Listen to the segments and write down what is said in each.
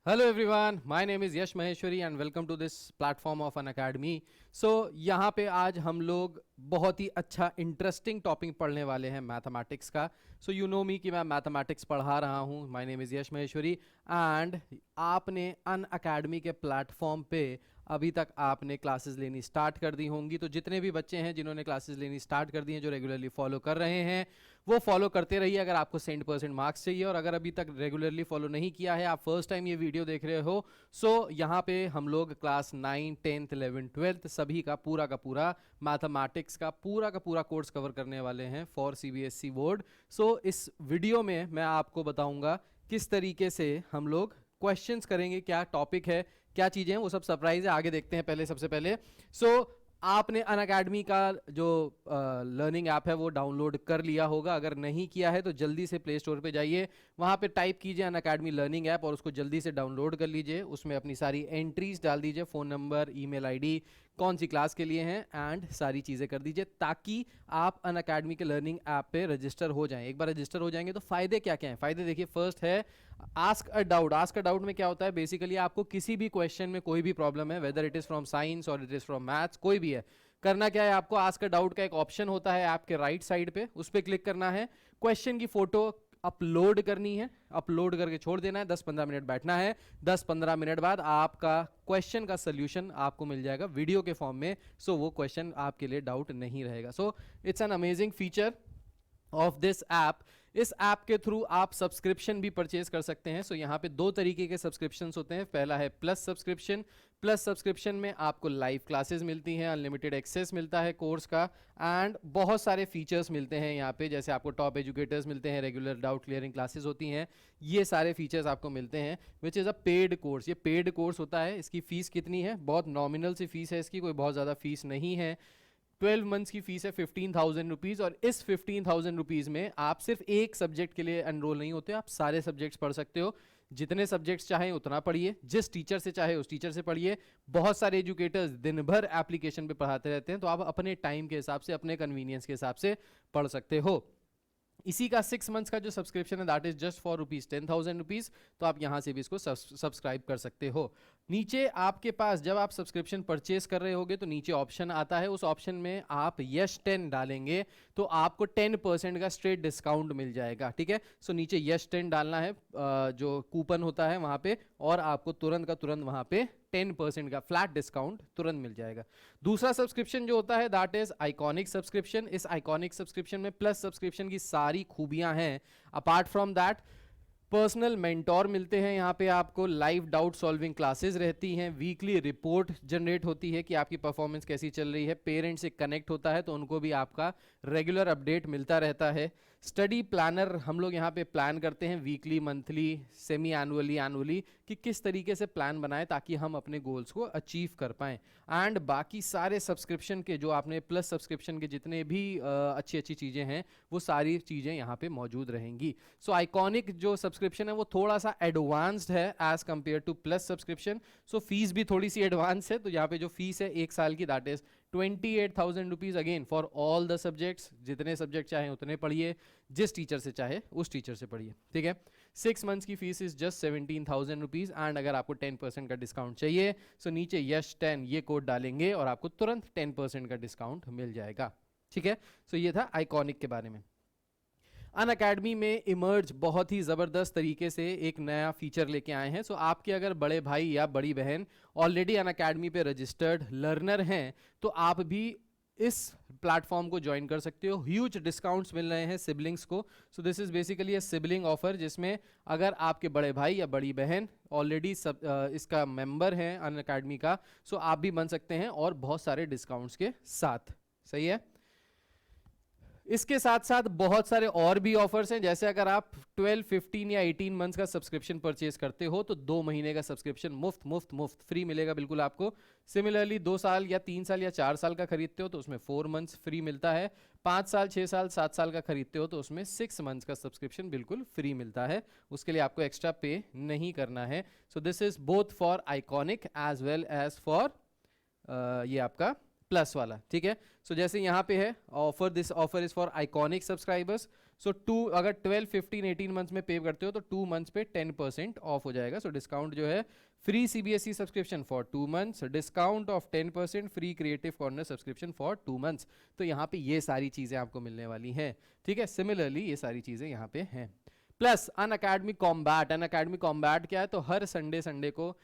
Hello everyone, my name is Yash Maheshwari and welcome to this platform of an academy. So यहाँ पे आज हम लोग बहुत ही अच्छा इंटरेस्टिंग टॉपिक पढ़ने वाले हैं मैथमेटिक्स का. सो यू नो मी कि मैं मैथमेटिक्स पढ़ा रहा हूँ. My name is Yash Maheshwari and आपने अन अकेडमी के प्लेटफॉर्म पे अभी तक आपने क्लासेस लेनी स्टार्ट कर दी होंगी. तो जितने भी बच्चे हैं जिन्होंने क्लासेस लेनी स्टार्ट कर दी हैं, जो रेगुलरली फॉलो कर रहे हैं, वो फॉलो करते रहिए अगर आपको 100% मार्क्स चाहिए. और अगर अभी तक रेगुलरली फॉलो नहीं किया है, आप फर्स्ट टाइम ये वीडियो देख रहे हो, सो यहाँ पे हम लोग क्लास 9, 10th, 11th, 12th सभी का पूरा मैथमेटिक्स का पूरा कोर्स कवर करने वाले हैं फॉर सीबीएसई बोर्ड. सो इस वीडियो में मैं आपको बताऊंगा किस तरीके से हम लोग क्वेश्चंस करेंगे, क्या टॉपिक है, क्या चीजें हैं, वो सब सरप्राइज है. आगे देखते हैं. पहले सबसे पहले आपने अनअकैडमी का जो लर्निंग ऐप है वो डाउनलोड कर लिया होगा. अगर नहीं किया है तो जल्दी से प्ले स्टोर पे जाइए, वहाँ पे टाइप कीजिए अनअकैडमी लर्निंग ऐप और उसको जल्दी से डाउनलोड कर लीजिए. उसमें अपनी सारी एंट्रीज डाल दीजिए, फ़ोन नंबर, ईमेल आईडी, कौन सी क्लास के लिए हैं एंड सारी चीज़ें कर दीजिए, ताकि आप अनअकैडमी के लर्निंग ऐप पे रजिस्टर हो जाएं. एक बार रजिस्टर हो जाएंगे तो फ़ायदे क्या क्या हैं. फ़ायदे देखिए, फर्स्ट है ask a doubt. Ask a doubt में क्या होता है, बेसिकली आपको किसी भी क्वेश्चन में कोई भी प्रॉब्लम है, whether it is from science और इट इज़ फ्रॉम मैथ्स, कोई भी है, करना क्या है आपको, आस्क अ डाउट का एक ऑप्शन होता है ऐप के राइट साइड पे, उस पर क्लिक करना है, क्वेश्चन की फोटो अपलोड करनी है, अपलोड करके छोड़ देना है, 10-15 मिनट बैठना है. 10-15 मिनट बाद आपका क्वेश्चन का सोल्यूशन आपको मिल जाएगा वीडियो के फॉर्म में. सो वो क्वेश्चन आपके लिए डाउट नहीं रहेगा. So it's an amazing feature of this app. इस ऐप के थ्रू आप सब्सक्रिप्शन भी परचेज कर सकते हैं. सो यहाँ पे दो तरीके के सब्सक्रिप्शन होते हैं. पहला है प्लस सब्सक्रिप्शन. प्लस सब्सक्रिप्शन में आपको लाइव क्लासेस मिलती हैं, अनलिमिटेड एक्सेस मिलता है कोर्स का, एंड बहुत सारे फीचर्स मिलते हैं यहाँ पे. जैसे आपको टॉप एजुकेटर्स मिलते हैं, रेगुलर डाउट क्लियरिंग क्लासेस होती हैं, ये सारे फीचर्स आपको मिलते हैं, which is a paid course. ये पेड कोर्स होता है. इसकी फीस कितनी है, बहुत नॉमिनल सी फीस है इसकी, कोई बहुत ज़्यादा फीस नहीं है. 12 मंथ्स की फीस है 15,000 रुपीज़. और इस 15,000 रुपीज़ में आप सिर्फ एक सब्जेक्ट के लिए एनरोल नहीं होते, आप सारे सब्जेक्ट्स पढ़ सकते हो. जितने सब्जेक्ट्स चाहें उतना पढ़िए, जिस टीचर से चाहे उस टीचर से पढ़िए. बहुत सारे एजुकेटर्स दिन भर एप्लीकेशन पे पढ़ाते रहते हैं, तो आप अपने टाइम के हिसाब से, अपने कन्वीनियंस के हिसाब से पढ़ सकते हो. इसी का 6 मंथ्स का जो सब्सक्रिप्शन है दैट इज जस्ट फॉर ₹10,000. तो आप यहां से भी इसको सब्सक्राइब कर सकते हो. नीचे आपके पास जब आप सब्सक्रिप्शन परचेस कर रहे होगे तो नीचे ऑप्शन आता है, उस ऑप्शन में आप यश 10 डालेंगे तो आपको 10% का स्ट्रेट डिस्काउंट मिल जाएगा. ठीक है, सो नीचे यश 10 डालना है, जो कूपन होता है वहां पे, और आपको तुरंत का तुरंत वहां पे 10% का फ्लैट डिस्काउंट तुरंत मिल जाएगा. दूसरा सब्सक्रिप्शन जो होता है दैट इज आइकॉनिक सब्सक्रिप्शन. इस आइकॉनिक सब्सक्रिप्शन में प्लस सब्सक्रिप्शन की सारी खूबियां हैं. Apart from that personal mentor मिलते हैं यहाँ पे, आपको लाइव डाउट सॉल्विंग क्लासेस रहती हैं, वीकली रिपोर्ट जनरेट होती है कि आपकी परफॉर्मेंस कैसी चल रही है, पेरेंट्स से कनेक्ट होता है तो उनको भी आपका रेगुलर अपडेट मिलता रहता है. स्टडी प्लानर हम लोग यहाँ पे प्लान करते हैं weekly, monthly, semi annually, annually, कि किस तरीके से प्लान बनाएं ताकि हम अपने गोल्स को अचीव कर पाएं. एंड बाकी सारे सब्सक्रिप्शन के जो आपने प्लस सब्सक्रिप्शन के जितने भी अच्छी अच्छी चीज़ें हैं वो सारी चीज़ें यहाँ पे मौजूद रहेंगी. सो आइकॉनिक जो सब्सक्रिप्शन है वो थोड़ा सा एडवांस्ड है as compare to plus subscription. So fees भी थोड़ी सी एडवांस है. तो यहाँ पे जो फीस है 1 साल की that is 28,000 rupees again for all the subjects. जितने सब्जेक्ट चाहे उतने पढ़िए, जिस टीचर से चाहे उस टीचर से पढ़िए. ठीक है, 6 मंथ्स की fees is just 17,000 rupees. And अगर आपको 10% का डिस्काउंट चाहिए सो नीचे यश 10 ये कोड डालेंगे और आपको तुरंत 10% का डिस्काउंट मिल जाएगा. ठीक है, सो ये था आइकॉनिक के बारे में. अनअकैडमी में इमर्ज बहुत ही ज़बरदस्त तरीके से एक नया फीचर लेके आए हैं. सो आपके अगर बड़े भाई या बड़ी बहन ऑलरेडी अनअकैडमी पे रजिस्टर्ड लर्नर हैं तो आप भी इस प्लेटफॉर्म को ज्वाइन कर सकते हो. ह्यूज डिस्काउंट्स मिल रहे हैं सिबलिंग्स को. सो this is basically a sibling offer, जिसमें अगर आपके बड़े भाई या बड़ी बहन ऑलरेडी इसका मेंबर हैं अनअकैडमी का, सो आप भी बन सकते हैं और बहुत सारे डिस्काउंट्स के साथ. सही है. इसके साथ साथ बहुत सारे और भी ऑफर्स हैं. जैसे अगर आप 12, 15 या 18 मंथ्स का सब्सक्रिप्शन परचेज करते हो तो 2 महीने का सब्सक्रिप्शन मुफ्त मुफ्त मुफ्त फ्री मिलेगा बिल्कुल आपको. सिमिलरली 2 साल या 3 साल या 4 साल का खरीदते हो तो उसमें 4 मंथ्स फ्री मिलता है. 5 साल, 6 साल, 7 साल का खरीदते हो तो उसमें 6 मंथ्स का सब्सक्रिप्शन बिल्कुल फ्री मिलता है. उसके लिए आपको एक्स्ट्रा पे नहीं करना है. So this is both for iconic as well as for ये आपका प्लस वाला. ठीक है, सो जैसे यहाँ पे है offer, this offer is for iconic subscribers. So अगर 12, 15, 18 मंथ्स में पे करते हो तो 2 मंथ्स पे 10% ऑफ हो जाएगा. सो डिस्काउंट जो है, free CBSE subscription for 2 months, discount of 10%, free creative corner subscription for 2 months. तो यहाँ पे ये सारी चीज़ें आपको मिलने वाली हैं. ठीक है, सिमिलरली ये सारी चीज़ें यहाँ पे हैं. Plus Unacademy combat. Unacademy combat क्या है? तो हर संडे को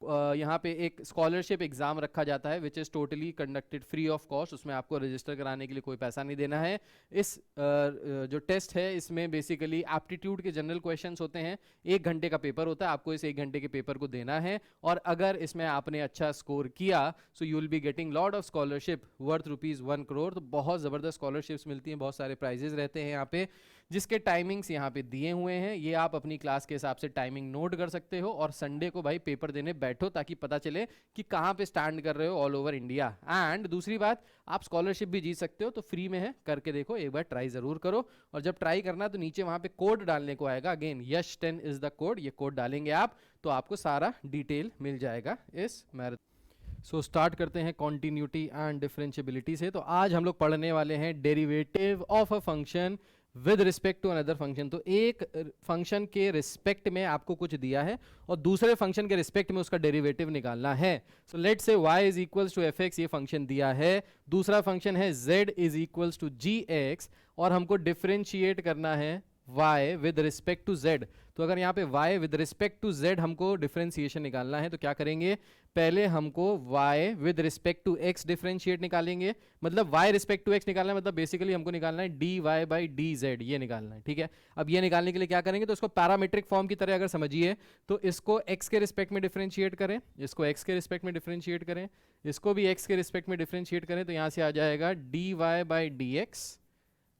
यहाँ पे एक स्कॉलरशिप एग्जाम रखा जाता है which is totally conducted free of cost. उसमें आपको रजिस्टर कराने के लिए कोई पैसा नहीं देना है. इस जो टेस्ट है इसमें बेसिकली एप्टीट्यूड के जनरल क्वेश्चंस होते हैं. 1 घंटे का पेपर होता है, आपको इस 1 घंटे के पेपर को देना है, और अगर इसमें आपने अच्छा स्कोर किया so you will be getting lot of scholarship worth ₹1 crore. तो बहुत ज़बरदस्त स्कॉलरशिप्स मिलती हैं, बहुत सारे प्राइजेस रहते हैं यहाँ पे, जिसके टाइमिंग्स यहाँ पे दिए हुए हैं. ये आप अपनी क्लास के हिसाब से टाइमिंग नोट कर सकते हो, और संडे को भाई पेपर देने बैठो ताकि पता चले कि कहाँ पे स्टैंड कर रहे हो ऑल ओवर इंडिया. एंड दूसरी बात, आप स्कॉलरशिप भी जीत सकते हो, तो फ्री में है, करके देखो, एक बार ट्राई जरूर करो. और जब ट्राई करना तो नीचे वहाँ पे कोड डालने को आएगा. अगेन यश10 इज द कोड. ये कोड डालेंगे आप तो आपको सारा डिटेल मिल जाएगा इस मैराथन. सो स्टार्ट करते हैं कॉन्टिन्यूटी एंड डिफरेंशियबिलिटी से. तो आज हम लोग पढ़ने वाले हैं derivative of a function with respect to another function. तो एक फंक्शन के रिस्पेक्ट में आपको कुछ दिया है और दूसरे फंक्शन के रिस्पेक्ट में उसका डेरिवेटिव निकालना है. So let's say y is equals to fx, ये फंक्शन दिया है. दूसरा फंक्शन है z is equals to gx, और हमको डिफरेंशिएट करना है y with respect to z. तो अगर यहाँ पे y with respect to z हमको डिफरेंशिएशन निकालना है तो क्या करेंगे? पहले हमको y with respect to x differentiate निकालेंगे. मतलब y रिस्पेक्ट टू x निकालना है, मतलब बेसिकली हमको निकालना है dy बाई dz, ये निकालना है. ठीक है, अब ये निकालने के लिए क्या करेंगे? तो इसको पैरामीट्रिक फॉर्म की तरह अगर समझिए तो इसको x के रिस्पेक्ट में डिफरेंशिएट करें, इसको x के रिस्पेक्ट में डिफरेंशिएट करें, इसको भी x के रिस्पेक्ट में डिफरेंशिएट करें, तो यहाँ से आ जाएगा dy by dx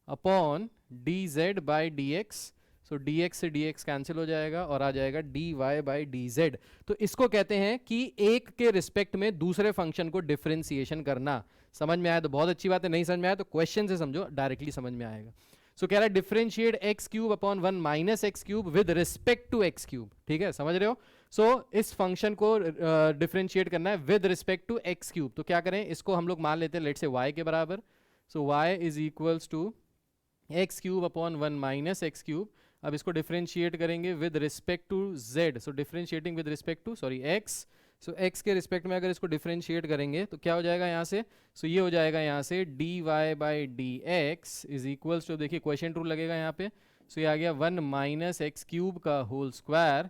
upon dz by dx. So dx से dx कैंसिल हो जाएगा और आ जाएगा dy बाई dz. तो इसको कहते हैं कि एक के रिस्पेक्ट में दूसरे फंक्शन को डिफरेंशिएशन करना. समझ में आया तो बहुत अच्छी बात है, नहीं समझ में आया तो क्वेश्चन से समझो, डायरेक्टली समझ में आएगा. सो कह रहा है differentiate x cube upon 1 minus x cube with respect to x cube. ठीक है, समझ रहे हो? सो इस फंक्शन को डिफरेंशिएट करना है with respect to x cube. तो क्या करें? इसको हम लोग मान लेते हैं लेट से y के बराबर. So y is equals to x cube upon 1 minus x cube. अब इसको डिफरेंशिएट करेंगे with respect to z. So differentiating with respect to x. So x के रिस्पेक्ट में अगर इसको डिफरेंशिएट करेंगे तो क्या हो जाएगा यहाँ से? सो ये हो जाएगा यहाँ से dy by dx is equals to, देखिए क्वेश्चन रूल लगेगा यहाँ पे. सो ये आ गया 1 माइनस एक्स क्यूब का whole square.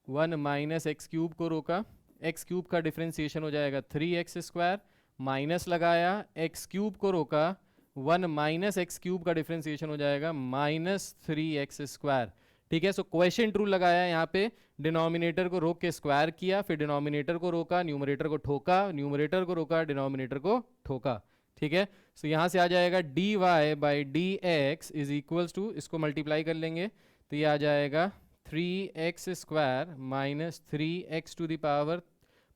1 minus x cube को रोका, एक्स क्यूब का डिफरेंशिएशन हो जाएगा 3x स्क्वायर, माइनस लगाया, एक्स क्यूब को रोका, 1 माइनस एक्स क्यूब का डिफरेंशिएशन हो जाएगा -3x स्क्वायर. ठीक है, सो क्वेश्चन ट्रू लगाया यहाँ पे, डिनोमिनेटर को रोक के स्क्वायर किया, फिर डिनोमिनेटर को रोका, न्यूमरेटर को ठोका, न्यूमरेटर को रोका, डिनोमिनेटर को ठोका. ठीक है, सो यहाँ से आ जाएगा dy by dx is equals to, इसको मल्टीप्लाई कर लेंगे तो ये आ जाएगा 3x square minus 3x to the power,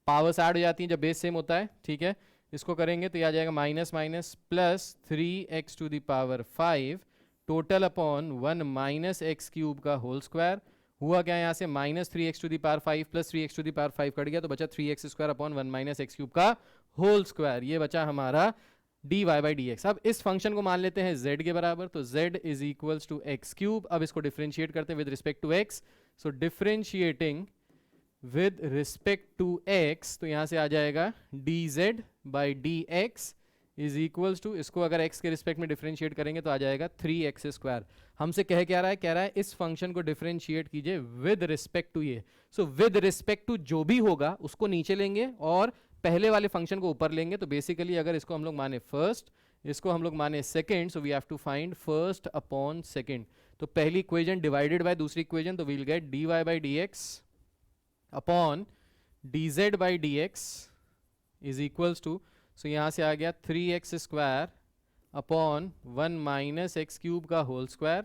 powers add हो जाती हैं जब बेस सेम होता है. ठीक है, इसको करेंगे तो ये आ जाएगा minus minus plus 3x to the power 5 total upon 1 minus x cube का होल स्क्वायर. हुआ क्या यहाँ से? Minus 3x to the power 5 plus 3x to the power 5 cut गया तो बचा 3x square upon 1 minus x cube का whole square. ये बचा हमारा dy बाई dx. अब इस फंक्शन को मान लेते हैं z के बराबर, तो z is equals to x cube. अब इसको डिफरेंशिएट करते हैं with respect to x. So differentiating with respect to x, तो यहाँ से आ जाएगा dz by dx is equals to, इसको अगर x के रिस्पेक्ट में डिफरेंशिएट करेंगे तो आ जाएगा 3x स्क्वायर. हमसे क्या रहा है? कह रहा है इस फंक्शन को डिफरेंशिएट कीजिए विद रिस्पेक्ट टू ये. सो विद रिस्पेक्ट टू जो भी होगा उसको नीचे लेंगे और पहले वाले फंक्शन को ऊपर लेंगे. तो बेसिकली अगर इसको हम लोग माने फर्स्ट, इसको हम लोग माने second, so we have to find first upon second. तो पहली इक्वेशन डिवाइडेड बाय दूसरी इक्वेशन, तो we'll get dy by dx upon dz by dx is equals to, so यहाँ से आ गया 3x square upon 1 minus x cube का whole square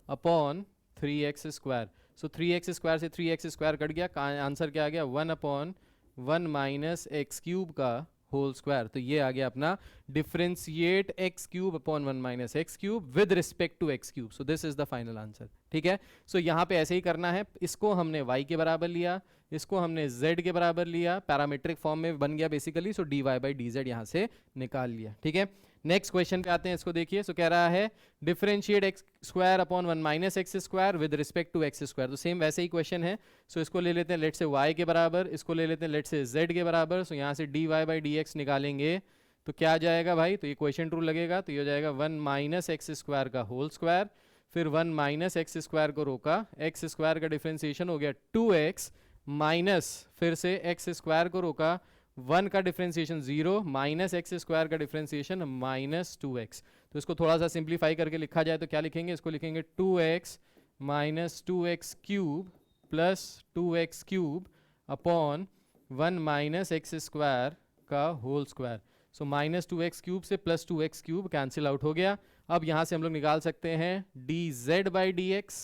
upon 3x square. So 3x square से 3x square cut गया, answer क्या आ गया? 1 अपॉन 1 माइनस एक्स क्यूब का होल स्क्वायर. तो ये आ गया अपना differentiate x cube upon 1 minus x cube with respect to x cube. So this is the final answer. ठीक है, सो यहाँ पे ऐसे ही करना है. इसको हमने y के बराबर लिया, इसको हमने z के बराबर लिया, पैरामीट्रिक फॉर्म में बन गया basically. So dy by dz यहाँ से निकाल लिया. ठीक है, नेक्स्ट क्वेश्चन पे आते हैं, इसको देखिए। सो कह रहा है differentiate x square upon 1 minus x square with respect to x square. तो सेम वैसे ही क्वेश्चन है। सो इसको ले लेते हैं लेट से y के बराबर, इसको ले लेते हैं लेट से z के बराबर। सो यहाँ से dy बाई डी एक्स निकालेंगे तो क्या आ जाएगा भाई, तो ये क्वेश्चन ट्रू लगेगा, तो ये हो जाएगा 1 माइनस एक्स स्क्वायर का होल स्क्वायर, फिर 1 माइनस एक्स स्क्वायर को रोका, एक्स स्क्वायर का डिफरेंशिएशन हो गया 2x माइनस फिर से एक्स स्क्वायर को रोका, 1 का डिफरेंशिएशन 0 माइनस एक्स स्क्वायर का डिफरेंशिएशन माइनस 2x। तो इसको थोड़ा सा सिंप्लीफाई करके लिखा जाए तो क्या लिखेंगे, इसको लिखेंगे 2x minus 2x cube plus 2x cube upon 1 minus x square का whole square. So minus 2x cube से plus 2x cube cancel out हो गया। अब यहाँ से हम लोग निकाल सकते हैं dz by d x.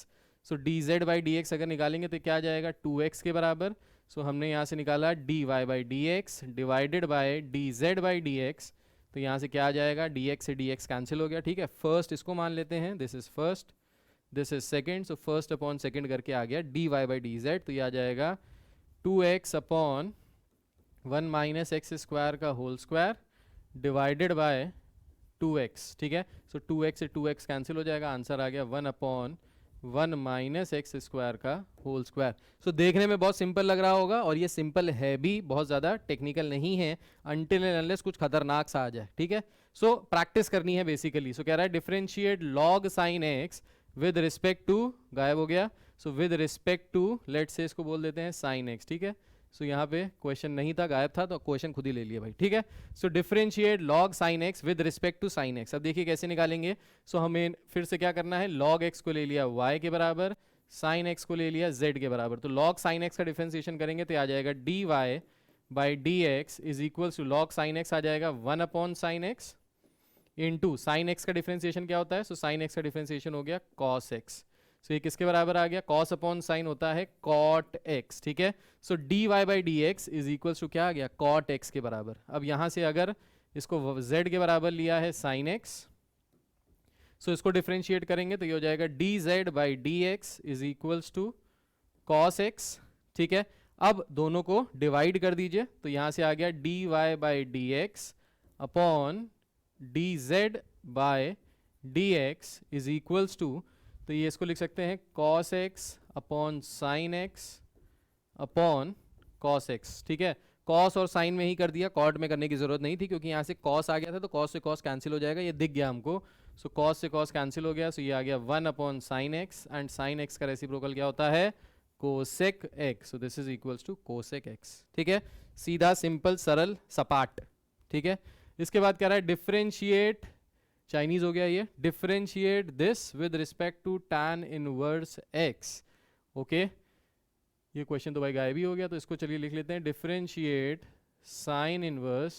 So dz by d x अगर निकालेंगे तो क्या आ जाएगा 2x के बराबर। सो हमने यहाँ से निकाला dy by d x divided by dz by d x. तो यहाँ से क्या आ जाएगा, dx से dx कैंसिल हो गया, ठीक है। फर्स्ट इसको मान लेते हैं, this is first, this is second. So first upon second करके आ गया dy बाई डी जेड। तो ये आ जाएगा 2x upon 1 minus x square का whole square divided by 2x, ठीक है। सो 2x से 2x कैंसिल हो जाएगा, आंसर आ गया 1 अपॉन 1 माइनस एक्स स्क्वायर का होल स्क्वायर। सो देखने में बहुत सिंपल लग रहा होगा और ये सिंपल है भी, बहुत ज़्यादा टेक्निकल नहीं है अनटिल एंड अनलेस कुछ खतरनाक सा आ जाए, ठीक है। सो प्रैक्टिस करनी है बेसिकली। सो कह रहा है differentiate log sine x with respect to, गायब हो गया, so with respect to let's say इसको बोल देते हैं साइन एक्स, ठीक है। सो यहाँ पे क्वेश्चन नहीं था, गायब था, तो क्वेश्चन खुद ही ले लिया भाई, ठीक है। So differentiate log sine x with respect to sine x. अब देखिए कैसे निकालेंगे। सो हमें फिर से क्या करना है, लॉग एक्स को ले लिया y के बराबर, साइन एक्स को ले लिया z के बराबर। तो लॉग साइन एक्स का डिफरेंशिएशन करेंगे तो आ जाएगा dy by d x is equals to log sine x आ जाएगा 1 upon sine x into sine x का डिफरेंशिएशन क्या होता है, सो साइन एक्स का डिफरेंशिएशन हो गया कॉस एक्स। सो ये किसके बराबर आ गया, कॉस अपॉन साइन होता है कॉट एक्स, ठीक है। So d y by d x is equals to क्या आ गया, कॉट एक्स के बराबर। अब यहाँ से अगर इसको z के बराबर लिया है साइन एक्स, सो इसको डिफरेंशिएट करेंगे तो ये हो जाएगा d z by d x is equals to cos x, ठीक है। अब दोनों को डिवाइड कर दीजिए तो यहाँ से आ गया d y by d x upon d z by d x is equals to, तो ये इसको लिख सकते हैं cos x अपॉन sine x upon cos x, ठीक है। cos और साइन में ही कर दिया, कॉट में करने की जरूरत नहीं थी क्योंकि यहाँ से cos आ गया था तो cos से cos कैंसिल हो जाएगा, ये दिख गया हमको। सो cos से cos कैंसिल हो गया, सो ये आ गया 1 upon sine x and sine x का रेसिप्रोकल क्या होता है, cosec x. So this is equals to cosec x, ठीक है। सीधा सिंपल सरल सपाट, ठीक है। इसके बाद कह रहा है डिफरेंशिएट, चाइनीज हो गया ये, differentiate this with respect to tan inverse x, okay. ये क्वेश्चन तो भाई गायब ही हो गया, तो इसको चलिए लिख लेते हैं differentiate sine inverse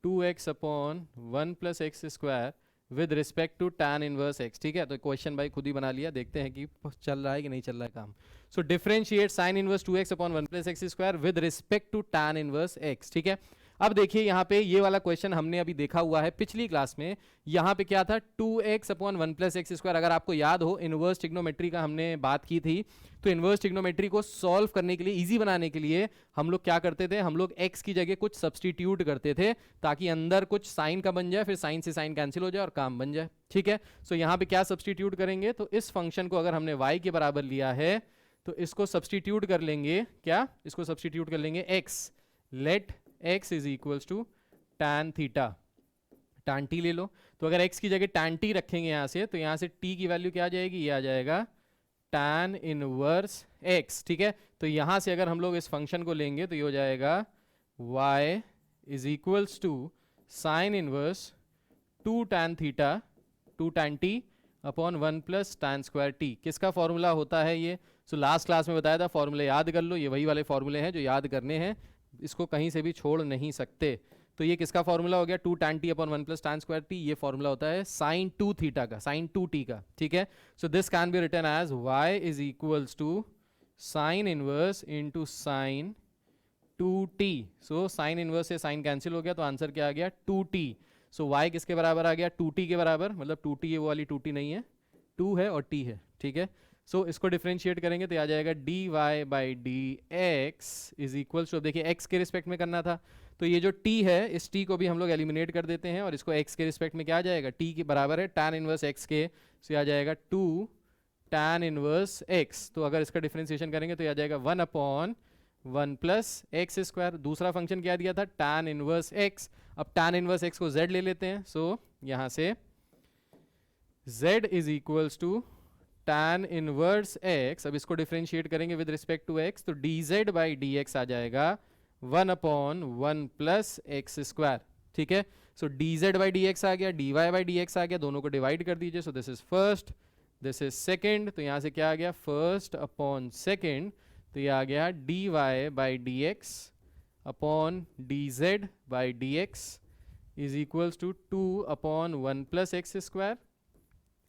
2x upon 1 plus x square with respect to tan inverse x, ठीक है। तो क्वेश्चन भाई खुद ही बना लिया, देखते हैं कि चल रहा है कि नहीं चल रहा है काम। So differentiate sine inverse 2x upon 1 plus x square with respect to tan inverse x, ठीक है। अब देखिए यहाँ पे ये वाला क्वेश्चन हमने अभी देखा हुआ है पिछली क्लास में। यहाँ पे क्या था, 2x upon 1 plus x square. अगर आपको याद हो इनवर्स ट्रिग्नोमेट्री का हमने बात की थी, तो इनवर्स ट्रिग्नोमेट्री को सॉल्व करने के लिए, इजी बनाने के लिए हम लोग क्या करते थे, हम लोग x की जगह कुछ सब्सटीट्यूट करते थे ताकि अंदर कुछ साइन का बन जाए, फिर साइन से साइन कैंसिल हो जाए और काम बन जाए, ठीक है। सो यहाँ पे क्या सब्सटीट्यूट करेंगे, तो इस फंक्शन को अगर हमने y के बराबर लिया है तो इसको सब्सटीट्यूट कर लेंगे, क्या, इसको सब्सटीट्यूट कर लेंगे x, let x is equals to tan theta, tan t ले लो। तो अगर x की जगह tan t रखेंगे यहाँ से, तो यहाँ से t की वैल्यू क्या आ जाएगी, ये आ जाएगा tan इनवर्स x, ठीक है। तो यहाँ से अगर हम लोग इस फंक्शन को लेंगे तो ये हो जाएगा y is equals to sine inverse 2 tan theta 2 tan t upon 1 plus tan square t। किसका फॉर्मूला होता है ये, सो लास्ट क्लास में बताया था, फॉर्मूले याद कर लो, ये वही वाले फॉर्मूले हैं जो याद करने हैं, इसको कहीं से भी छोड़ नहीं सकते। तो ये किसका फॉर्मूला हो गया, 2 tan t upon 1 plus tan square t, ये फॉर्मूला होता है साइन 2 थीटा का, साइन 2t का, ठीक है। So this can be written as y is equals to sine inverse into sine 2t। So sine inverse से साइन कैंसिल हो गया, तो आंसर क्या आ गया 2t। सो y किसके बराबर आ गया, 2t के बराबर, मतलब 2t, ये वो वाली 2t नहीं है, 2 है और t है, ठीक है। सो इसको डिफरेंशिएट करेंगे तो आ जाएगा d y by d x is equals to, देखिए एक्स के रिस्पेक्ट में करना था, तो ये जो t है इस t को भी हम लोग एलिमिनेट कर देते हैं और इसको x के रिस्पेक्ट में क्या आ जाएगा, t के बराबर है tan इनवर्स x के, सो आ जाएगा 2 tan इनवर्स x। तो अगर इसका डिफरेंशिएशन करेंगे तो आ जाएगा 1 अपॉन 1 प्लस एक्स स्क्वायर। दूसरा फंक्शन क्या दिया था, tan इनवर्स x। अब tan इनवर्स x को z ले लेते हैं, सो यहाँ से z is equals to tan inverse x। अब इसको डिफरेंशिएट करेंगे विद रिस्पेक्ट टू x, तो dz बाई dx आ जाएगा 1 अपॉन 1 प्लस एक्स स्क्वायर। ठीक है, सो dz बाई dx आ गया, dy बाई dx आ गया, दोनों को डिवाइड कर दीजिए। सो this is first, this is second, तो यहाँ से क्या आ गया, फर्स्ट अपॉन सेकेंड, तो ये आ गया dy by dx upon dz by dx is equals to 2 upon 1 plus x square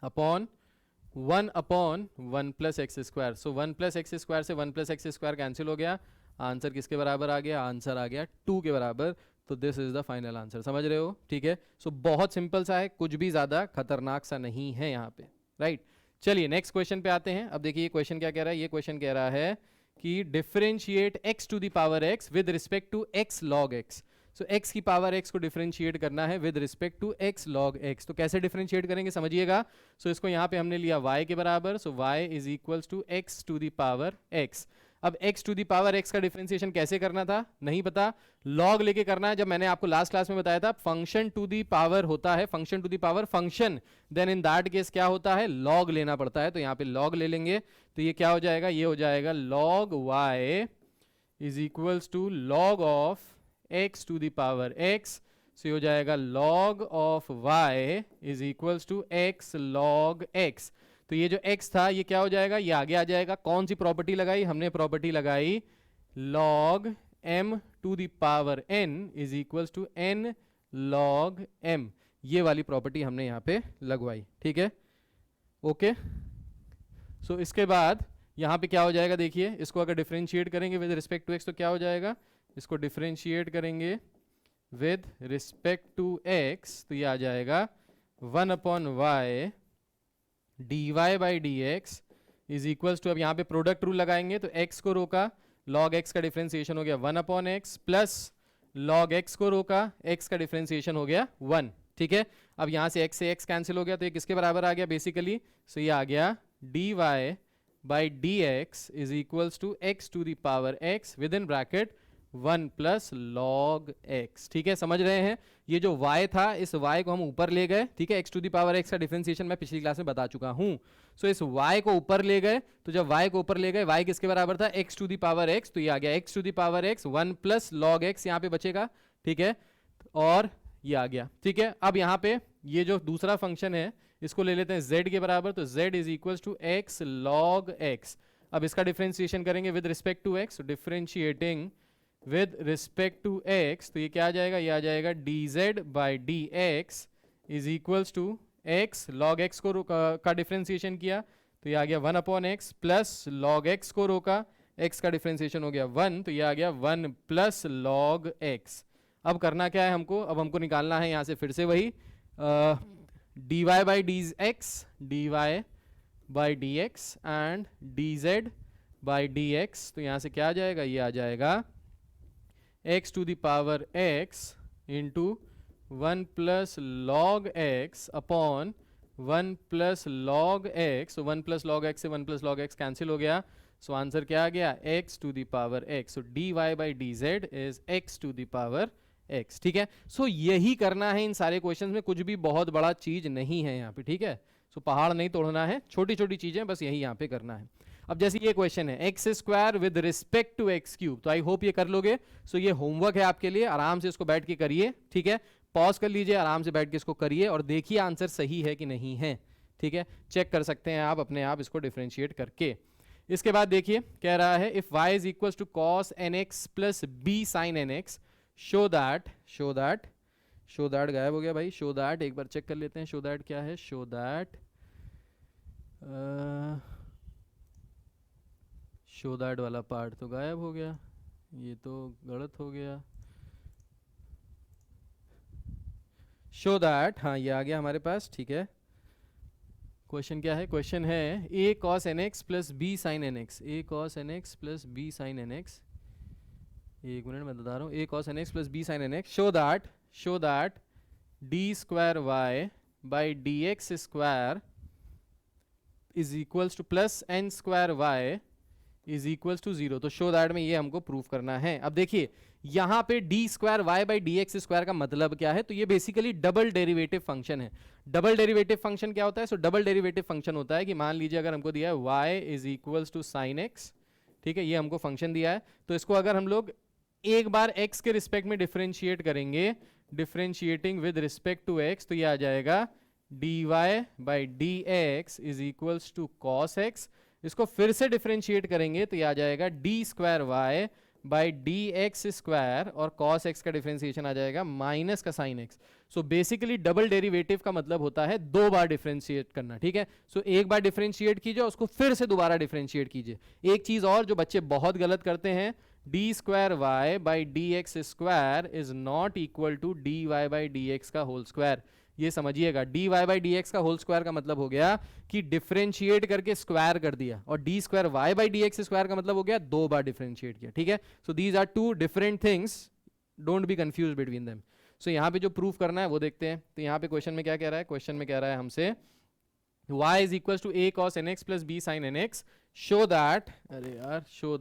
upon 1 upon 1 plus x square. So 1 plus x square से 1 प्लस एक्स स्क्वायर कैंसिल हो गया, आंसर किसके बराबर आ गया, आंसर आ गया 2 के बराबर। तो this is the final answer, समझ रहे हो? ठीक है, सो बहुत सिंपल सा है, कुछ भी ज़्यादा खतरनाक सा नहीं है यहाँ पे, राइट। चलिए नेक्स्ट क्वेश्चन पे आते हैं। अब देखिए ये क्वेश्चन क्या कह रहा है, ये क्वेश्चन कह रहा है कि differentiate x to the power x with respect to x log x। So x की पावर x को डिफरेंशिएट करना है with respect to x log x। तो कैसे डिफरेंशिएट करेंगे समझिएगा। सो इसको यहाँ पे हमने लिया y के बराबर, so y is equals to x to the power x। अब x to the power x का डिफरेंशिएशन कैसे करना था नहीं पता, log लेके करना है। जब मैंने आपको लास्ट क्लास में बताया था फंक्शन टू दी पावर होता है, function to the power function, then in that case क्या होता है, log लेना पड़ता है। तो यहाँ पे log ले लेंगे, तो ये क्या हो जाएगा, ये हो जाएगा log y is equals to log of x to the power x। So ये हो जाएगा log of y is equals to x log x। तो ये जो x था ये क्या हो जाएगा, ये आगे आ जाएगा। कौन सी प्रॉपर्टी लगाई हमने, प्रॉपर्टी लगाई log m to the power n is equals to n log m, ये वाली प्रॉपर्टी हमने यहाँ पे लगवाई। ठीक है, ओके। सो इसके बाद यहाँ पे क्या हो जाएगा, देखिए इसको अगर डिफरेंशिएट करेंगे विद रिस्पेक्ट टू x तो क्या हो जाएगा, इसको डिफरेंशिएट करेंगे विद रिस्पेक्ट टू x तो ये आ जाएगा 1 upon y dy by d x is equals to, अब यहाँ पे प्रोडक्ट रूल लगाएंगे तो x को रोका, log x का डिफरेंशिएशन हो गया 1 upon x, plus log x को रोका, x का डिफरेंशिएशन हो गया 1। ठीक है, अब यहाँ से x कैंसिल हो गया, तो ये किसके बराबर आ गया बेसिकली, सो ये आ गया dy by d x is equals to x to the power x with in bracket 1 plus log x। ठीक है, समझ रहे हैं। ये जो y था इस y को हम ऊपर ले गए, ठीक है, x to the power x का डिफरेंशिएशन मैं पिछली क्लास में बता चुका हूं। सो इस y को ऊपर ले गए, तो जब y को ऊपर ले गए, y किसके बराबर था, x to the power x, तो ये आ गया x to the power x 1 plus log x यहाँ पे बचेगा। ठीक है, और ये आ गया। ठीक है, अब यहाँ पे ये जो दूसरा फंक्शन है इसको ले लेते हैं z के बराबर, तो z is equals to x log x। अब इसका डिफरेंशिएशन करेंगे with respect to x, differentiating with respect to x, तो ये क्या आ जाएगा, ये आ जाएगा dz by d x is equals to x log x को का डिफरेंशिएशन किया तो ये आ गया 1 upon x, plus log x को रोका, x का डिफरेंशिएशन हो गया 1, तो ये आ गया 1 प्लस log x। अब करना क्या है हमको, अब हमको निकालना है यहाँ से फिर से वही dy by d x, dy by d x and dz by d x. तो यहाँ से क्या आ जाएगा, ये आ जाएगा x to the power x into 1 plus log x upon 1 plus log x। 1 plus log x से 1 प्लस log x कैंसिल हो गया, सो आंसर क्या आ गया, x to the power x। So dy by dz is x to the power x। ठीक है, सो यही करना है इन सारे क्वेश्चंस में, कुछ भी बहुत बड़ा चीज नहीं है यहाँ पे। ठीक है, सो पहाड़ नहीं तोड़ना है, छोटी छोटी चीजें बस यही यहाँ पे करना है। अब जैसे ये क्वेश्चन है x square with respect to x cube, तो आई होप ये कर लोगे। सो ये होमवर्क है आपके लिए, आराम से इसको बैठ के करिए। ठीक है, पॉज कर लीजिए, आराम से बैठ के इसको करिए और देखिए आंसर सही है कि नहीं है। ठीक है, चेक कर सकते हैं आप अपने आप इसको डिफरेंशिएट करके। इसके बाद देखिए कह रहा है if y is equal to cos n x plus b sine n x, show that गायब हो गया भाई, शो दैट एक बार चेक कर लेते हैं, शो दैट क्या है, शो दैट शो दैट वाला पार्ट तो गायब हो गया, ये तो गलत हो गया। शो दैट, हाँ ये आ गया हमारे पास। ठीक है, क्वेश्चन क्या है? क्वेश्चन है a cos nx plus b sin nx, a cos nx plus b sin nx, एक मिनट मैं बता रहा हूँ, a cos nx plus b sin nx, show that d square y by dx square is equals to plus n square y is equals to 0। तो show that में ये हमको prove करना है। अब देखिए यहाँ पे d square y by d x square का मतलब क्या है? तो ये बेसिकली डबल डेरिवेटिव फंक्शन है। डबल डेरिवेटिव फंक्शन क्या होता है? सो डबल डेरिवेटिव फंक्शन होता है कि मान लीजिए अगर हमको दिया है y is equals to sine x, ठीक है, ये हमको फंक्शन दिया है, तो इसको अगर हम लोग एक बार x के रिस्पेक्ट में डिफरेंशिएट करेंगे, differentiating with respect to x, तो ये आ जाएगा dy by d x is equals to cos x. इसको फिर से डिफरेंशिएट करेंगे तो ये आ जाएगा d square y by d x square, और कॉस एक्स का डिफरेंशिएशन आ जाएगा माइनस का sine x. So basically double derivative का मतलब होता है दो बार डिफरेंशिएट करना, ठीक है। सो एक बार डिफरेंशिएट कीजिए, उसको फिर से दोबारा डिफरेंशिएट कीजिए। एक चीज और जो बच्चे बहुत गलत करते हैं, d square y by d x square is not equal to d y by d x का होल स्क्वायर। ये समझिएगा, d y by d x का होल स्क्वायर का मतलब हो गया कि डिफरेंशिएट करके स्क्वायर कर दिया, और d square y by d x square का मतलब हो गया दो बार डिफरेंशिएट किया, ठीक है। So these are two different things, don't be confuse between them. So यहाँ पे जो प्रूफ करना है वो देखते हैं। तो यहाँ पे क्वेश्चन में क्या कह रहा है? क्वेश्चन में कह रहा है हमसे y is equals to a cos nx plus b sin nx, show that, अरे यार, show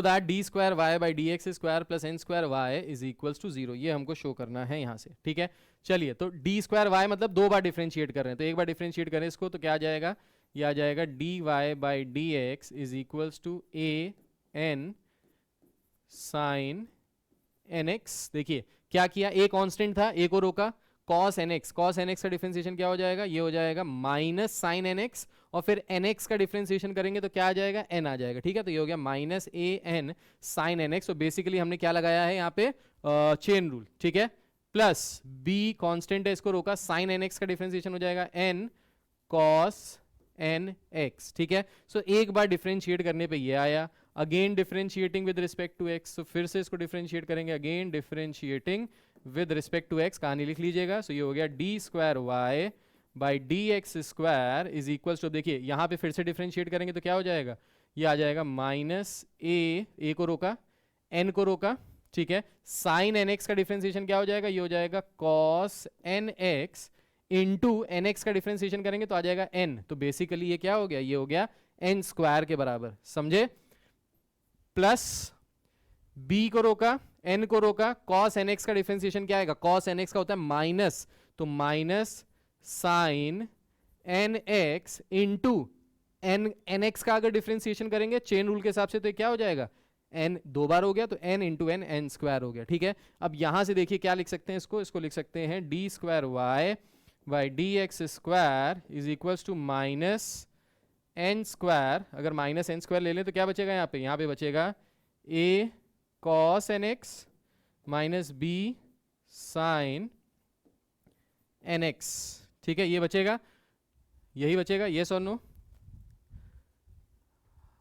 that d square y by dx square plus n square y is equals to 0। ये हमको शो करना है यहाँ से, ठीक है। चलिए, तो d square y मतलब दो बार डिफरेंशिएट कर रहे हैं, तो एक बार डिफरेंशिएट करें इसको तो क्या आ जाएगा? ये आ जाएगा dy by dx is equals to a n sin nx। देखिए क्या किया, a कांस्टेंट था, a को रोका, cos nx, cos nx का डिफरेंशिएशन क्या हो जाएगा? ये हो जाएगा माइनस साइन nx, और फिर nx का डिफरेंशिएशन करेंगे तो क्या आ जाएगा? n आ जाएगा, ठीक है। तो ये हो गया minus a n sine nx। तो बेसिकली हमने क्या लगाया है यहाँ पे? चेन रूल, ठीक है। प्लस b कांस्टेंट है, इसको रोका, साइन nx का डिफरेंशिएशन हो जाएगा n cos nx, ठीक है। सो एक बार डिफरेंशिएट करने पे ये आया, again differentiating with respect to x, तो फिर से इसको डिफरेंशिएट करेंगे, again differentiating with respect to x, कहानी लिख लीजिएगा। सो ये हो गया d square y by d x square is equals to, देखिए यहाँ पे फिर से डिफरेंशिएट करेंगे तो क्या हो जाएगा? ये आ जाएगा माइनस ए को रोका, n को रोका, ठीक है। साइन nx का डिफरेंशिएशन क्या हो जाएगा? ये हो जाएगा cos nx इंटू nx का डिफरेंशिएशन करेंगे तो आ जाएगा n। तो बेसिकली ये क्या हो गया? ये हो गया n स्क्वायर के बराबर, समझे। प्लस b को रोका, n को रोका, cos nx का डिफरेंशिएशन क्या आएगा? cos nx का होता है माइनस, तो minus sine nx into nx का अगर डिफरेंशिएशन करेंगे चेन रूल के हिसाब से तो क्या हो जाएगा? n दो बार हो गया तो n इंटू n स्क्वायर हो गया, ठीक है। अब यहां से देखिए क्या लिख सकते हैं इसको लिख सकते हैं d square y by d x square is equals to minus n square. अगर माइनस n स्क्वायर ले लें तो क्या बचेगा यहाँ पे? यहाँ पे बचेगा a cos nx minus b sin nx, ठीक है। ये बचेगा, यही बचेगा, यस और नो?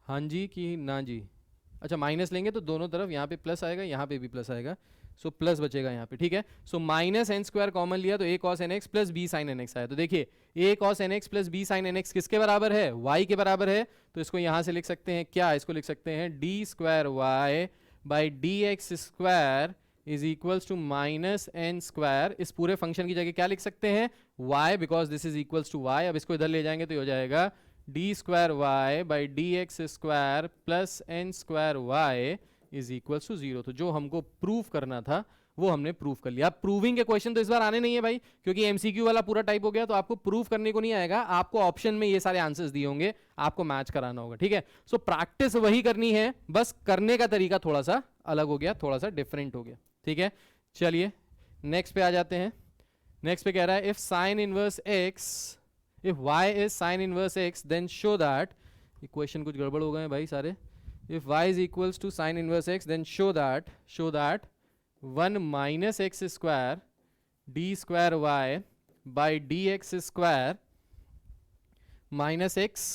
हाँ जी कि ना जी? अच्छा, माइनस लेंगे तो दोनों तरफ यहाँ पे प्लस आएगा, यहाँ पे भी प्लस आएगा, सो प्लस बचेगा यहाँ पे, ठीक है। So minus n square common लिया तो a cos nx plus b sin nx आया। तो देखिए a cos nx plus b sin nx किसके बराबर है? y के बराबर है। तो इसको यहाँ से लिख सकते हैं क्या? इसको लिख सकते हैं d square y by d x square is equals to minus n square. इस पूरे फंक्शन की जगह क्या लिख सकते हैं? y, because this is equals to y। अब इसको इधर ले जाएंगे तो ये हो जाएगा d square y by d x square plus n square y is equals to 0। तो जो हमको प्रूफ करना था वो हमने प्रूफ कर लिया। अब प्रूविंग के क्वेश्चन तो इस बार आने नहीं है भाई, क्योंकि एमसीक्यू वाला पूरा टाइप हो गया, तो आपको प्रूफ करने को नहीं आएगा, आपको ऑप्शन में ये सारे आंसर्स दिए होंगे, आपको मैच कराना होगा, ठीक है। सो प्रैक्टिस वही करनी है, बस करने का तरीका थोड़ा सा अलग हो गया, थोड़ा सा डिफरेंट हो गया, ठीक है। चलिए नेक्स्ट पे आ जाते हैं। नेक्स्ट पे कह रहा है if sign inverse x, if y is sin inverse x then show that, ये क्वेश्चन कुछ गड़बड़ हो गए हैं भाई सारे। if y is equals to sin inverse x then show that 1 minus x square d square y by dx square minus x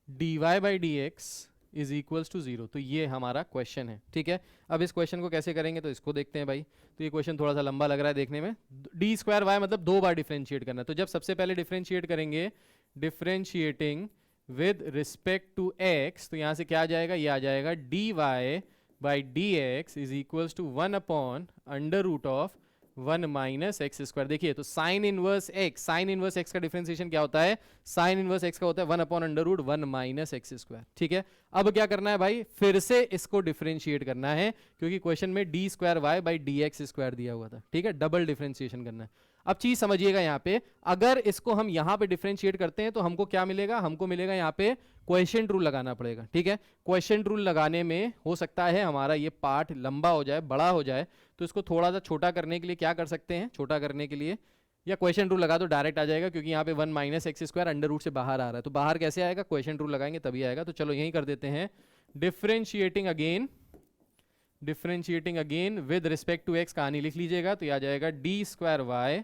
dy by dx is equals to 0। तो ये हमारा क्वेश्चन है, ठीक है। अब इस क्वेश्चन को कैसे करेंगे तो इसको देखते हैं भाई। तो ये क्वेश्चन थोड़ा सा लंबा लग रहा है देखने में। डी स्क्वायर वाई मतलब 2 बार डिफ्रेंशिएट करना है। तो जब सबसे पहले डिफ्रेंशिएट करेंगे, differentiating with respect to x, तो यहाँ से क्या आ जाएगा, ये आ जाएगा d y by d x is equals to 1 upon under root of 1 minus x square. देखिए तो sine inverse x, sine inverse x का डिफरेंशिएशन क्या होता है, साइन इनवर्स एक्स का होता है 1 upon under root 1 minus x square, ठीक है। अब क्या करना है भाई, फिर से इसको डिफरेंशिएट करना है, क्योंकि क्वेश्चन में d square y by d x square दिया हुआ था, ठीक है। डबल डिफरेंशिएशन करना है। अब चीज समझिएगा यहाँ पे, अगर इसको हम यहाँ पे डिफरेंशिएट करते हैं तो हमको क्या मिलेगा, हमको मिलेगा यहाँ पे क्वोशिएंट रूल लगाना पड़ेगा, ठीक है। क्वोशिएंट रूल लगाने में हो सकता है हमारा ये पार्ट लंबा हो जाए, बड़ा हो जाए, तो इसको थोड़ा सा छोटा करने के लिए क्या कर सकते हैं, छोटा करने के लिए या क्वोशिएंट रूल लगा दो, डायरेक्ट आ जाएगा, क्योंकि यहाँ पे 1 minus x square under root से बाहर आ रहा है, तो बाहर कैसे आएगा, क्वोशिएंट रूल लगाएंगे तभी आएगा। तो चलो यही कर देते हैं, differentiating again with respect to x, कहानी लिख लीजिएगा। तो ये आ जाएगा d square y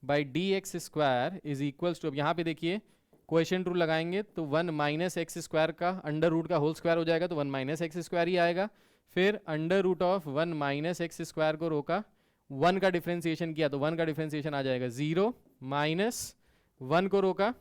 by d x square is equals to, अब यहाँ पे देखिए क्वोशिएंट रूल लगाएंगे तो 1 माइनस एक्स स्क्वायर का अंडर रूट का होल स्क्वायर हो जाएगा, तो 1 माइनस एक्स स्क्वायर ही आएगा। फिर under root of 1 minus x square को रोका, 1 का डिफरेंशिएशन किया तो 1 का डिफरेंशिएशन आ जाएगा 0, माइनस 1 को रोका,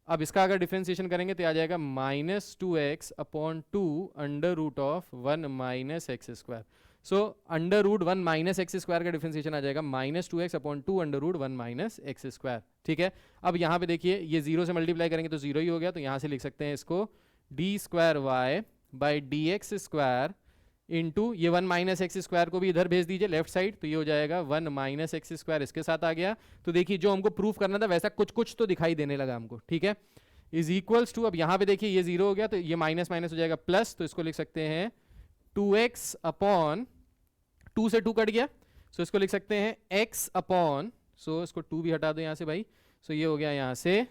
अब इसका अगर डिफरेंशिएशन करेंगे तो आ जाएगा minus 2x upon 2 under root of 1 minus x square. So under root 1 minus x square का डिफरेंशिएशन आ जाएगा minus 2x upon 2 under root 1 minus x square, ठीक है। अब यहाँ पे देखिए ये 0 से मल्टीप्लाई करेंगे तो 0 ही हो गया, तो यहाँ से लिख सकते हैं इसको d square y by d x square into ये 1 माइनस एक्स स्क्वायर को भी इधर भेज दीजिए लेफ्ट साइड, तो ये हो जाएगा 1 माइनस एक्स स्क्वायर इसके साथ आ गया। तो देखिए जो हमको प्रूफ करना था वैसा कुछ कुछ तो दिखाई देने लगा हमको, ठीक है। इज इक्वल्स टू, अब यहाँ पे देखिए ये 0 हो गया तो ये माइनस माइनस हो जाएगा प्लस, तो इसको लिख सकते हैं 2x अपॉन 2 से 2 कट गया, सो इसको लिख सकते हैं x अपॉन, सो इसको 2 भी हटा दो यहाँ से भाई, सो ये हो गया यहाँ से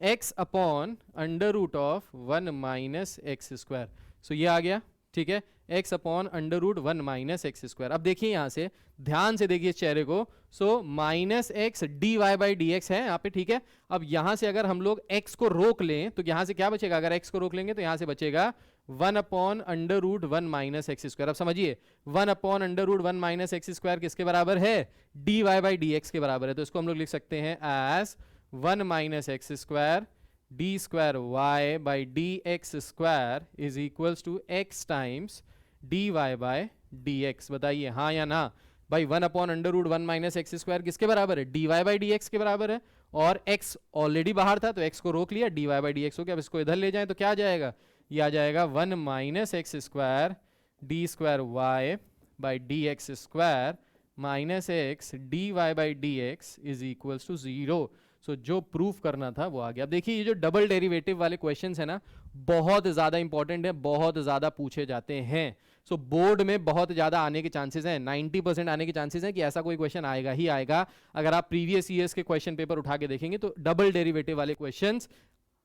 x upon under root of 1 minus x square, सो ये आ गया, ठीक है। x upon under root 1 minus x square. अब देखिए यहाँ से ध्यान से देखिए इस चेहरे को, so minus x d y by d x है यहाँ पे, ठीक है। अब यहाँ से अगर हम लोग x को रोक लें तो यहाँ से क्या बचेगा, अगर x को रोक लेंगे तो यहाँ से बचेगा 1 upon under root 1 minus x square. अब समझिए 1 upon under root 1 minus x square किसके बराबर है, d y by d x के बराबर है, तो इसको हम लोग लिख सकते हैं as 1 minus x square d square y by d x square is equals to x times d y by d x. बताइए हाँ या ना भाई, 1 upon under root 1 minus x square किसके बराबर है, d y by d x के बराबर है, और x ऑलरेडी बाहर था तो x को रोक लिया, d y by d x हो गया। अब इसको इधर ले जाएं तो क्या आ जाएगा, ये आ जाएगा 1 minus x square d square y by d x square minus x d y by d x is equals to 0। So जो प्रूफ करना था वो आ गया। अब देखिए ये जो डबल डेरिवेटिव वाले क्वेश्चंस है ना, बहुत ज़्यादा इंपॉर्टेंट है, बहुत ज़्यादा पूछे जाते हैं। सो बोर्ड में बहुत ज़्यादा आने के चांसेस हैं, 90% आने के चांसेस हैं कि ऐसा कोई क्वेश्चन आएगा ही आएगा। अगर आप प्रीवियस ईयर्स के क्वेश्चन पेपर उठा के देखेंगे तो डबल डेरिवेटिव वाले क्वेश्चंस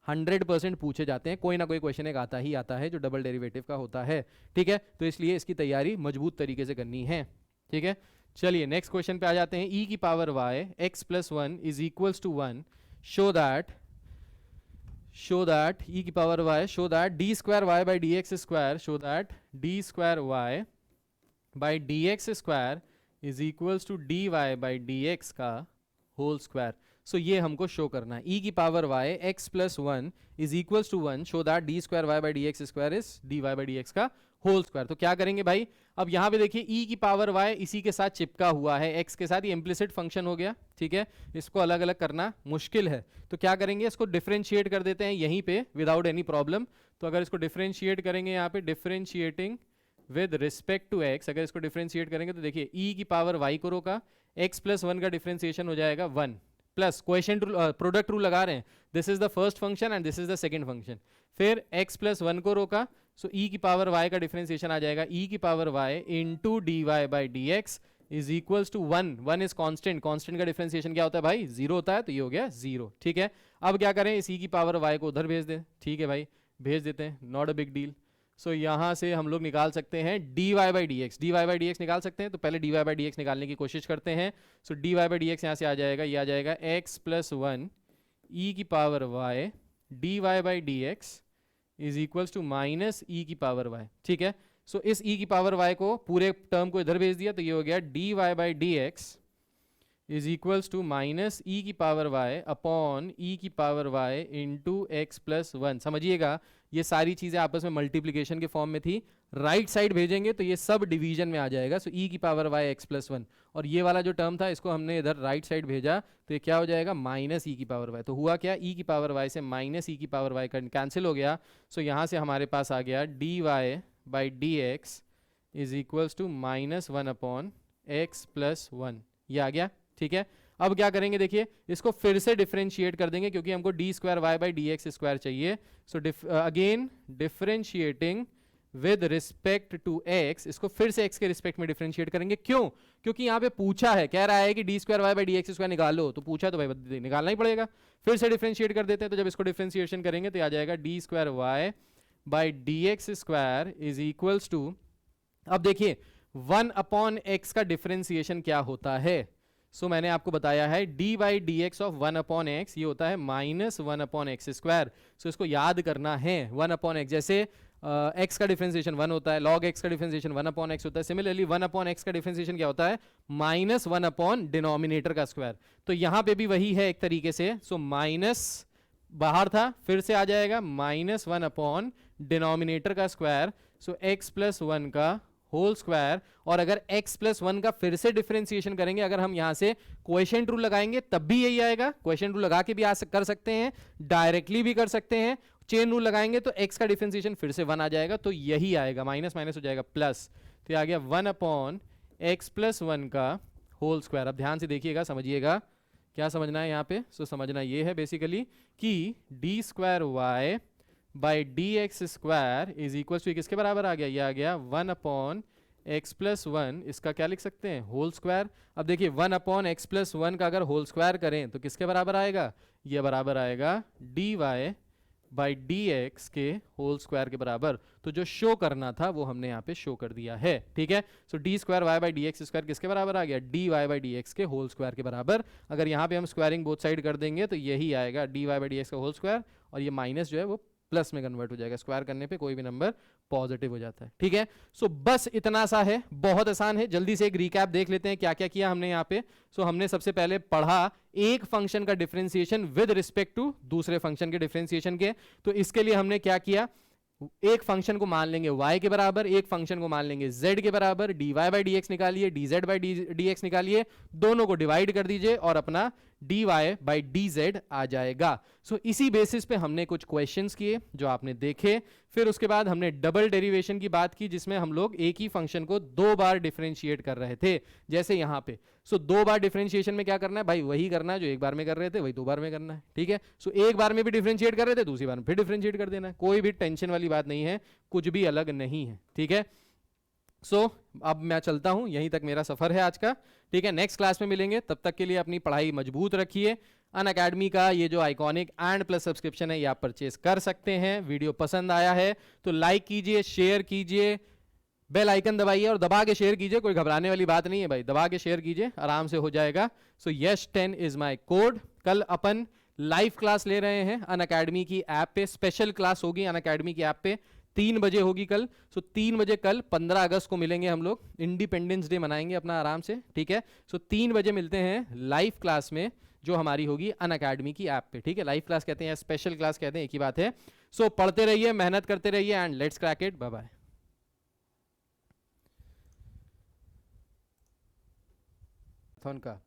100% पूछे जाते हैं, कोई ना कोई क्वेश्चन एक आता ही आता है जो डबल डेरिवेटिव का होता है, ठीक है। तो इसलिए इसकी तैयारी मजबूत तरीके से करनी है, ठीक है। चलिए नेक्स्ट क्वेश्चन पे आ जाते हैं। e की power y x plus 1 is equals to 1, show that e की power y, show that d square y by d x square, show that d square y by d x square is equals to d y by d x का whole square. सो ये हमको show करना है, e की power y x plus 1 is equals to 1, show that d square y by d x square is d y by d x का whole square. तो क्या करेंगे भाई, अब यहाँ पे देखिए e की पावर y इसी के साथ चिपका हुआ है x के साथ, ये इम्प्लिसिट फंक्शन हो गया, ठीक है। इसको अलग अलग करना मुश्किल है, तो क्या करेंगे, इसको डिफरेंशिएट कर देते हैं यहीं पे विदाउट एनी प्रॉब्लम। तो अगर इसको डिफरेंशिएट करेंगे यहाँ पे, differentiating with respect to x, अगर इसको डिफरेंशिएट करेंगे तो देखिए e की पावर y को रोका, x प्लस 1 का डिफरेंशिएशन हो जाएगा 1, plus quotient rule, product rule लगा रहे हैं, this is the first function and this is the second function. फिर x प्लस 1 को रोका, सो e की पावर y का डिफरेंशिएशन आ जाएगा e की power y into d y by d x is equals to 1, 1 is constant, constant का differentiation क्या होता है भाई, 0 होता है, तो ये हो गया 0, ठीक है। अब क्या करें, इस e की पावर y को उधर भेज दें, ठीक है भाई, भेज देते हैं, not a big deal. So यहाँ से हम लोग निकाल सकते हैं d y by d x, d y by d x निकाल सकते हैं, तो पहले d y by d x निकालने की कोशिश करते हैं। So d y by d x यहाँ से आ जाएगा, ये आ जाएगा x प्लस 1 e की power y d y by d x is equals to minus e की पावर वाई, ठीक है। सो इस ई की पावर वाई को पूरे टर्म को इधर भेज दिया तो ये हो गया d y by d x is equals to minus e की पावर वाई अपॉन ई की power y into x plus one. समझिएगा ये सारी चीजें आपस में मल्टीप्लीकेशन के फॉर्म में थी, राइट साइड भेजेंगे तो ये सब डिवीजन में आ जाएगा। सो ई की power y x plus one, और ये वाला जो टर्म था इसको हमने इधर राइट साइड भेजा तो ये क्या हो जाएगा माइनस ई की पावर वाई। तो हुआ क्या, ई की पावर वाई से माइनस ई की पावर वाई कैंसिल हो गया। सो यहाँ से हमारे पास आ गया d y by d x is equals to minus one upon x plus one, ये आ गया, ठीक है। अब क्या करेंगे, देखिए इसको फिर से डिफरेंशिएट कर देंगे क्योंकि हमको d square y by d x square चाहिए। So again differentiating with respect to x, इसको फिर से एक्स के रिस्पेक्ट में डिफरेंशिएट करेंगे। क्यों, क्योंकि यहाँ पे पूछा है, कह रहा है कि d square y by d x square निकालो, तो पूछा तो भाई निकालना ही पड़ेगा। फिर से डिफरेंशिएट कर देते हैं, तो जब इसको डिफरेंशिएशन करेंगे तो आ जाएगा d square y by d x square is equals to, अब देखिए वन अपॉन एक्स का डिफरेंशिएशन क्या होता है। सो मैंने आपको बताया है d by d x of one upon x ये होता है minus one upon x square. So इसको याद करना है, वन अपॉन एक्स, जैसे एक्स का डिफरेंशिएशन वन होता है, लॉग एक्स का डिफरेंशिएशन वन अपॉन एक्स होता है, सिमिलरली वन अपॉन एक्स का डिफरेंशिएशन क्या होता है माइनस वन अपॉन डिनोमिनेटर का स्क्वायर। तो यहाँ पे भी वही है एक तरीके से। सो माइनस बाहर था, फिर से आ जाएगा माइनस वन अपॉन डिनोमिनेटर का स्क्वायर, सो एक्स प्लस वन का होल स्क्वायर। और अगर x प्लस वन का फिर से डिफरेंशिएशन करेंगे, अगर हम यहां से क्वोशिएंट रूल लगाएंगे तब भी यही आएगा। क्वोशिएंट रूल लगा के भी कर सकते हैं, डायरेक्टली भी कर सकते हैं। चेन रूल लगाएंगे तो x का डिफरेंशिएशन फिर से वन आ जाएगा, तो यही आएगा, माइनस माइनस हो जाएगा प्लस, तो ये आ गया one upon x plus one का होल स्क्वायर। अब ध्यान से देखिएगा, समझिएगा क्या समझना है यहाँ पे। सो समझना ये है बेसिकली कि d square y by d x square is equal to किसके बराबर आ गया, ये आ गया one upon x plus one, इसका क्या लिख सकते हैं होल स्क्वायर। अब देखिए one upon x plus one का अगर होल स्क्वायर करें तो किसके बराबर आएगा, ये बराबर आएगा d y by d x के होल स्क्वायर के बराबर। तो जो शो करना था वो हमने यहाँ पे शो कर दिया है, ठीक है। So d square y by d x square किसके बराबर आ गया, d y by d x के होल स्क्वायर के बराबर। अगर यहाँ पे हम स्क्वायरिंग बोथ साइड कर देंगे तो यही आएगा d y by d x का होल स्क्वायर, और ये माइनस जो है वो प्लस में कन्वर्ट हो जाएगा। स्क्वायर करने पे कोई भी नंबर पॉजिटिव हो जाता है, ठीक है। सो बस इतना सा है, बहुत आसान है। जल्दी से एक रिकैप देख लेते हैं क्या क्या किया हमने यहाँ पे। सो हमने सबसे पहले पढ़ा एक फंक्शन का डिफरेंशिएशन विद रिस्पेक्ट टू दूसरे फंक्शन के डिफरेंशिएशन के। तो इसके लिए हमने क्या किया, एक फंक्शन को मान लेंगे y के बराबर, एक फंक्शन को मान लेंगे z के बराबर, dy बाई डी एक्स निकालिए, dz बाई डी एक्स निकालिए, दोनों को डिवाइड कर दीजिए और अपना dy बाई dz आ जाएगा। सो इसी बेसिस पे हमने कुछ क्वेश्चंस किए जो आपने देखे। फिर उसके बाद हमने डबल डेरिवेशन की बात की, जिसमें हम लोग एक ही फंक्शन को दो बार डिफरेंशिएट कर रहे थे, जैसे यहाँ पे। सो दो बार डिफरेंशिएशन में क्या करना है भाई, वही करना है जो एक बार में कर रहे थे वही दो बार में करना है, ठीक है। सो एक बार में भी डिफरेंशिएट कर रहे थे, दूसरी बार में फिर डिफरेंशिएट कर देना है, कोई भी टेंशन वाली बात नहीं है, कुछ भी अलग नहीं है, ठीक है। सो अब मैं चलता हूं, यहीं तक मेरा सफर है आज का, ठीक है। नेक्स्ट क्लास में मिलेंगे, तब तक के लिए अपनी पढ़ाई मजबूत रखिए। अनअकैडमी का ये जो आइकॉनिक एंड प्लस सब्सक्रिप्शन है ये आप परचेज कर सकते हैं। वीडियो पसंद आया है तो लाइक कीजिए, शेयर कीजिए, बेल आइकन दबाइए और दबा के शेयर कीजिए। कोई घबराने वाली बात नहीं है भाई, दबा के शेयर कीजिए, आराम से हो जाएगा। सो यश 10 इज माय कोड। कल अपन लाइव क्लास ले रहे हैं अनअकैडमी की ऐप पे, स्पेशल क्लास होगी अनअकैडमी की ऐप पे, 3 बजे होगी कल। सो 3 बजे कल 15 अगस्त को मिलेंगे हम लोग, इंडिपेंडेंस डे मनाएंगे अपना आराम से, ठीक है। सो 3 बजे मिलते हैं लाइव क्लास में जो हमारी होगी अनअकैडमी की ऐप पे, ठीक है। लाइव क्लास कहते हैं या स्पेशल क्लास कहते हैं, एक ही बात है। सो पढ़ते रहिए, मेहनत करते रहिए and let's crack it. Bye bye. का